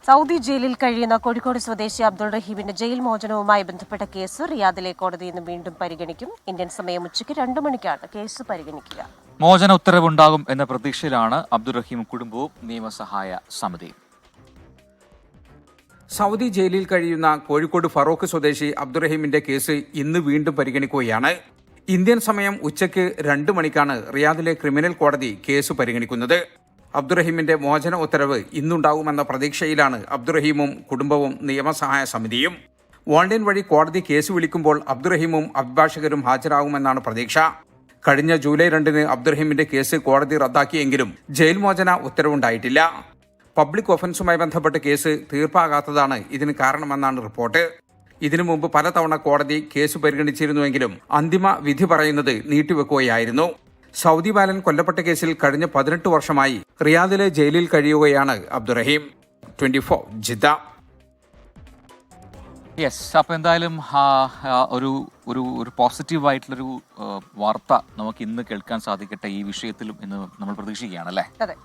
Saudi ജയിലിൽ കഴിയുന്ന കോഴിക്കോട് സ്വദേശി അബ്ദുൾ റഹീമിന്റെ ജയിൽ മോചനവുമായി ബന്ധപ്പെട്ട കേസ് റിയാദിലെ കോടതി ഇന്ന് വീണ്ടും പരിഗണിക്കും. ഇന്ത്യൻ സമയം ഉച്ചയ്ക്ക് 2 മണിക്കാണ് കേസ് പരിഗണിക്കുക. മോചന ഉത്തരവുണ്ടാകും എന്ന പ്രതീക്ഷയിലാണ് അബ്ദുൾ റഹീം കുടുംബവും നിയമസഹായ സമിതിയും. സൗദി ജയിലിൽ കഴിയുന്ന കോഴിക്കോട് ഫറോക്ക് സ്വദേശി അബ്ദുറഹീമിന്റെ കേസ് ഇന്ന് വീണ്ടും പരിഗണിക്കുകയാണ്. ഇന്ത്യൻ സമയം ഉച്ചയ്ക്ക് 2 മണിക്കാണ് റിയാദിലെ ക്രിമിനൽ കോടതി കേസ് പരിഗണിക്കുന്നത്. അബ്ദുറഹീമിന്റെ മോചന ഉത്തരവ് ഇന്നുണ്ടാകുമെന്ന പ്രതീക്ഷയിലാണ് അബ്ദുറഹീമും കുടുംബവും നിയമസഹായ സമിതിയും. ഓൺലൈൻ വഴി കോടതി കേസ് വിളിക്കുമ്പോൾ അബ്ദുറഹീമും അഭിഭാഷകരും ഹാജരാകുമെന്നാണ് പ്രതീക്ഷ. കഴിഞ്ഞ ജൂലൈ 2-ന് അബ്ദുറഹീമിന്റെ കേസ് കോടതി റദ്ദാക്കിയെങ്കിലും ജയിൽ മോചന ഉത്തരവുണ്ടായിട്ടില്ല. പബ്ലിക് ഒഫൻസുമായി ബന്ധപ്പെട്ട കേസ് തീർപ്പാകാത്തതാണ് ഇതിന് കാരണമെന്നാണ് റിപ്പോർട്ട്. ഇതിനു മുമ്പ് പലതവണ കോടതി കേസ് പരിഗണിച്ചിരുന്നുവെങ്കിലും അന്തിമ വിധി പറയുന്നത് നീട്ടിവെക്കുകയായിരുന്നു. സൗദി ബാലൻ കൊല്ലപ്പെട്ട കേസിൽ കഴിഞ്ഞ 18 വർഷമായി റിയാദിലെ ജയിലിൽ കഴിയുകയാണ് അബ്ദുറഹീം. 24 ജിദ്ദ. അപ്പൊ എന്തായാലും ഒരു പോസിറ്റീവായിട്ടുള്ളൊരു വാർത്ത നമുക്ക് ഇന്ന് കേൾക്കാൻ സാധിക്കട്ടെ. ഈ വിഷയത്തിലും ഇന്ന് നമ്മൾ പ്രതീക്ഷിക്കുകയാണല്ലേ. അതെ.